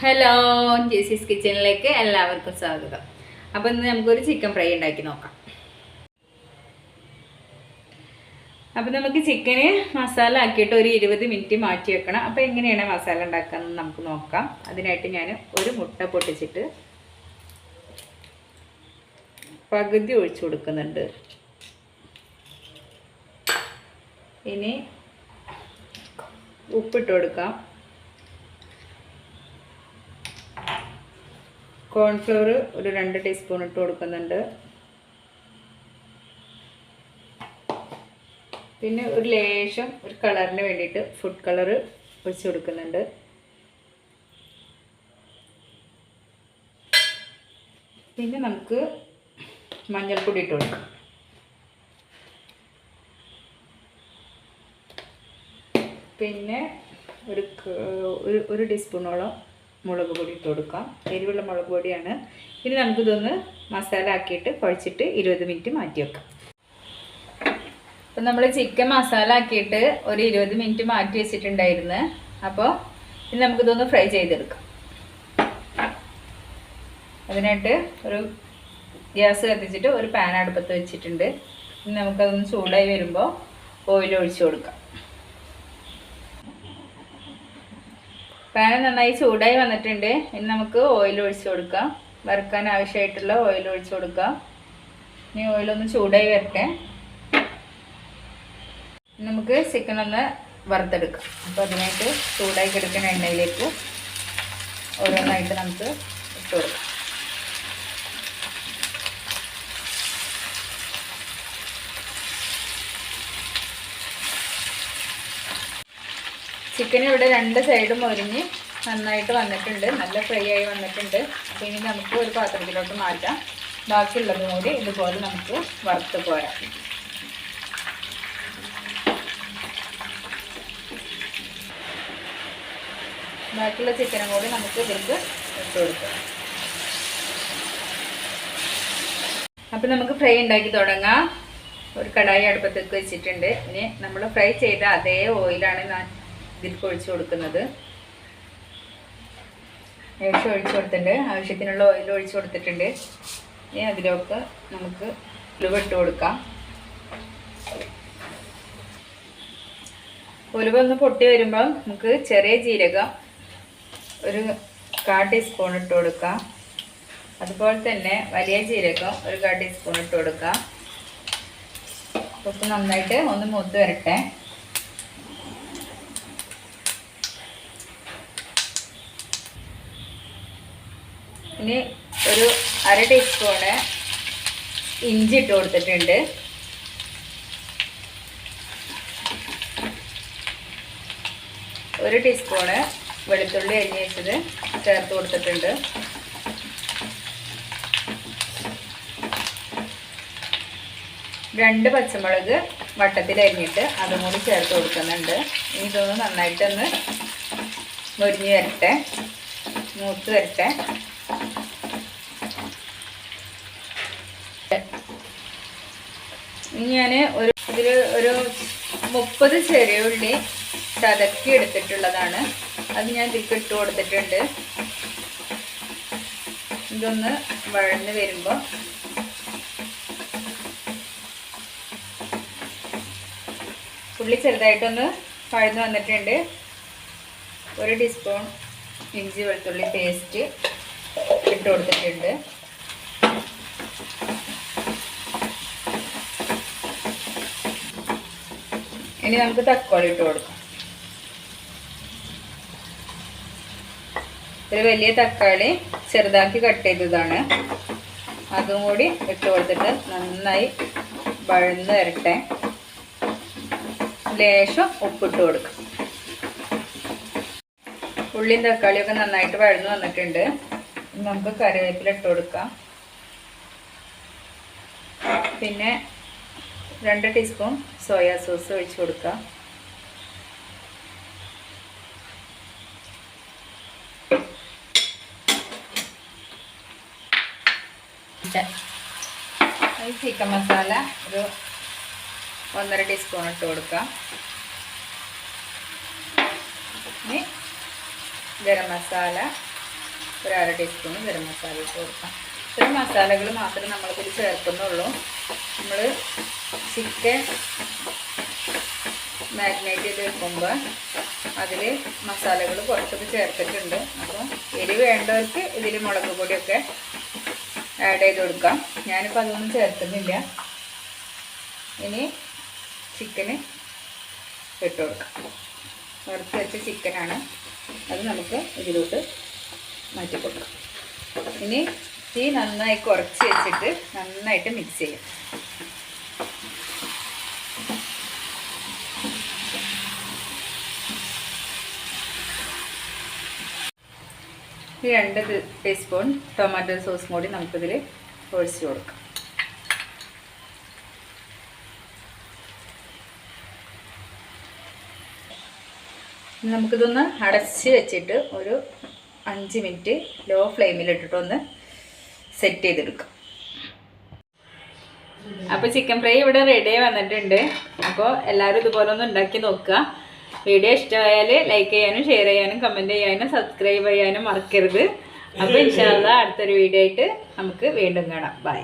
Hello, ജെസിസ് കിച്ചണിലേക്ക് എല്ലാവർക്കും സ്വാഗതം. അപ്പോൾ ഇന്ന് നമുക്കൊരു ചിക്കൻ ഫ്രൈ ഉണ്ടാക്കി നോക്കാം. അപ്പോൾ നമുക്ക് ചിക്കന് മസാല ആക്കിയിട്ട് ഒരു 20 മിനിറ്റ് മാറ്റി വെക്കണം. അപ്പോൾ എങ്ങനെയാണ് മസാല ഉണ്ടാക്കാമെന്ന് നമുക്ക് നോക്കാം. അതിനായിട്ട് ഞാൻ ഒരു മുട്ട പൊട്ടിച്ചിട്ട് പകുതി ഒഴിച്ചു കൊടുക്കുന്നുണ്ട്. ഇനി ഉപ്പിട്ട് കൊടുക്കാം. കോൺഫ്ലവർ ഒരു 2 ടീസ്പൂൺ ഇട്ട് കൊടുക്കുന്നുണ്ട്. പിന്നെ ഒരു ലേശം ഒരു കളറിന് വേണ്ടിയിട്ട് ഫുഡ് കളർ ഒഴിച്ച് കൊടുക്കുന്നുണ്ട്. പിന്നെ നമുക്ക് മഞ്ഞൾപ്പൊടി ഇട്ട് കൊടുക്കാം. പിന്നെ ഒരു ടീസ്പൂണോളം മുളക് പൊടി ഇട്ട് കൊടുക്കാം. എരിവുള്ള മുളക് പൊടിയാണ്. ഇനി നമുക്കിതൊന്ന് മസാല ആക്കിയിട്ട് കുഴച്ചിട്ട് 20 മിനിറ്റ് മാറ്റി വെക്കാം. അപ്പം നമ്മൾ ചിക്കൻ മസാല ആക്കിയിട്ട് ഒരു 20 മിനിറ്റ് മാറ്റി വെച്ചിട്ടുണ്ടായിരുന്നു. അപ്പോൾ ഇനി നമുക്കിതൊന്ന് ഫ്രൈ ചെയ്തെടുക്കാം. അതിനായിട്ട് ഒരു ഗ്യാസ് കത്തിച്ചിട്ട് ഒരു പാൻ അടുപ്പത്ത് വെച്ചിട്ടുണ്ട്. ഇനി നമുക്കതൊന്ന് ചൂടായി വരുമ്പോൾ ഓയിൽ ഒഴിച്ചു കൊടുക്കാം. പാൻ നന്നായി ചൂടായി വന്നിട്ടുണ്ട്. ഇനി നമുക്ക് ഓയിൽ ഒഴിച്ച് കൊടുക്കാം. വറുക്കാൻ ആവശ്യമായിട്ടുള്ള ഓയിൽ ഒഴിച്ച് കൊടുക്കാം. ഇനി ഓയിലൊന്ന് ചൂടായി വരട്ടെ. നമുക്ക് ചിക്കൻ ഒന്ന് വറുത്തെടുക്കാം. അപ്പോൾ അതിനായിട്ട് ചൂടായി കിടക്കുന്ന എണ്ണയിലേക്ക് ഓരോന്നായിട്ട് നമുക്ക് ഇട്ട് കൊടുക്കാം. ചിക്കൻ ഇവിടെ 2 സൈഡും മൊരിഞ്ഞ് നന്നായിട്ട് വന്നിട്ടുണ്ട്. നല്ല ഫ്രൈ ആയി വന്നിട്ടുണ്ട്. അപ്പോൾ ഇനി നമുക്ക് ഒരു പാത്രത്തിലോട്ട് മാറ്റാം. ബാക്കിയുള്ളതും കൂടി ഇതുപോലെ നമുക്ക് വറുത്ത് പോരാം. ബാക്കിയുള്ള ചിക്കനും കൂടി നമുക്ക് ഇതിലേക്ക് ഇട്ട് കൊടുക്കാം. അപ്പോൾ നമുക്ക് ഫ്രൈ ഉണ്ടാക്കി തുടങ്ങാം. ഒരു കടായി അടുപ്പത്തേക്ക് വെച്ചിട്ടുണ്ട്. ഇനി നമ്മൾ ഫ്രൈ ചെയ്ത അതേ ഓയിലാണ് ഇതിൽ ഒഴിച്ച് കൊടുക്കുന്നത്. ഏകദേശം ഒഴിച്ച് കൊടുത്തിട്ടുണ്ട്. ആവശ്യത്തിനുള്ള ഓയിൽ ഒഴിച്ച് കൊടുത്തിട്ടുണ്ട്. ഇനി അതിലൊക്കെ നമുക്ക് ഉലുവ ഇട്ട് കൊടുക്കാം. ഉലുവ ഒന്ന് പൊട്ടി വരുമ്പോൾ നമുക്ക് ചെറിയ ജീരകം ഒരു 1/4 ടീസ്പൂൺ ഇട്ട് കൊടുക്കാം. അതുപോലെ തന്നെ വലിയ ജീരകം ഒരു 1/4 ടീസ്പൂൺ ഇട്ട് കൊടുക്കാം. അപ്പോൾ നന്നായിട്ട് ഒന്ന് മൂത്ത് വരട്ടെ. ഇനി ഒരു 1/2 ടീസ്പൂണ് ഇഞ്ചി ഇട്ട് കൊടുത്തിട്ടുണ്ട്. ഒരു ടീസ്പൂണ് വെളുത്തുള്ളി അരിഞ്ഞ് വെച്ചത് ചേർത്ത് കൊടുത്തിട്ടുണ്ട്. രണ്ട് പച്ചമുളക് വട്ടത്തിൽ അരിഞ്ഞിട്ട് അതും കൂടി ചേർത്ത് കൊടുക്കുന്നുണ്ട്. ഇനി ഇതൊന്ന് നന്നായിട്ടൊന്ന് മൊരിഞ്ഞ് വരട്ടെ, മൂത്ത് വരട്ടെ. ഇനി ഞാൻ ഇതിൽ ഒരു 30 ചെറിയ ഉള്ളി ചതക്കി എടുത്തിട്ടുള്ളതാണ്. അത് ഞാൻ ഇതിലേക്ക് ഇട്ട് കൊടുത്തിട്ടുണ്ട്. ഇതൊന്ന് വഴന്ന് വരുമ്പോൾ ഉള്ളി ചെറുതായിട്ടൊന്ന് വഴന്ന് വന്നിട്ടുണ്ട്. ഒരു ടീസ്പൂൺ ഇഞ്ചി വെളുത്തുള്ളി പേസ്റ്റ് ഇട്ട് കൊടുത്തിട്ടുണ്ട്. ഇനി നമുക്ക് തക്കാളി ഇട്ട് കൊടുക്കാം. ഒരു വലിയ തക്കാളി ചെറുതാക്കി കട്ട് ചെയ്തതാണ്. അതും കൂടി ഇട്ട് കൊടുത്തിട്ട് നന്നായി വഴന്ന് വരട്ടെ. ലേശം ഉപ്പിട്ട് കൊടുക്കാം. ഉള്ളിയും തക്കാളിയൊക്കെ നന്നായിട്ട് വഴന്ന് വന്നിട്ടുണ്ട്. നമുക്ക് കറിവേപ്പില ഇട്ട് കൊടുക്കാം. പിന്നെ 2 ടീസ്പൂൺ സോയാ സോസ് ഒഴിച്ച് കൊടുക്കാം. ചിക്കൻ മസാല ഒരു 1.5 ടീസ്പൂൺ ഇട്ട് കൊടുക്കാം. ഇനി ഗരം മസാല ഒരു 1/2 ടീസ്പൂൺ ഗരം മസാല ഇട്ട് കൊടുക്കാം. ഇത്രയും മസാലകൾ മാത്രമേ നമ്മളിതിൽ ചേർക്കുന്നുള്ളൂ. നമ്മൾ ചിക്കൻ മാരിനേറ്റ് ചെയ്ത് വെക്കുമ്പോൾ അതിൽ മസാലകൾ കുറച്ചൊക്കെ ചേർത്തിട്ടുണ്ട്. അപ്പോൾ എരിവ് വേണ്ടവർക്ക് ഇതിൽ മുളക് പൊടിയൊക്കെ ആഡ് ചെയ്ത് കൊടുക്കാം. ഞാനിപ്പോൾ അതൊന്നും ചേർക്കുന്നില്ല. ഇനി ചിക്കന് ഇട്ട് കൊടുക്കാം. വറുത്ത് വെച്ച ചിക്കനാണ്, അത് നമുക്ക് ഇതിലോട്ട് മാറ്റി കൊടുക്കാം. ഇനി തീ നന്നായി കുറച്ച് വെച്ചിട്ട് നന്നായിട്ട് മിക്സ് ചെയ്യാം. ഈ 2 ടീസ്പൂൺ ടൊമാറ്റോ സോസും കൂടി നമുക്കിതിൽ ഒഴിച്ച് കൊടുക്കാം. നമുക്കിതൊന്ന് അടച്ച് വെച്ചിട്ട് ഒരു 5 മിനിറ്റ് ലോ ഫ്ലെയിമിലിട്ടിട്ടൊന്ന് സെറ്റ് ചെയ്തെടുക്കാം. അപ്പോൾ ചിക്കൻ ഫ്രൈ ഇവിടെ റെഡിയായി വന്നിട്ടുണ്ട്. അപ്പോൾ എല്ലാവരും ഇതുപോലെ ഒന്ന് ഉണ്ടാക്കി നോക്കുക. വീഡിയോ ഇഷ്ടമായാൽ ലൈക്ക് ചെയ്യാനും ഷെയർ ചെയ്യാനും കമൻറ്റ് ചെയ്യാനും സബ്സ്ക്രൈബ് ചെയ്യാനും മറക്കരുത്. അപ്പോൾ ഇൻഷാ അല്ലാഹ് അടുത്തൊരു വീഡിയോ ആയിട്ട് നമുക്ക് വീണ്ടും കാണാം. ബൈ.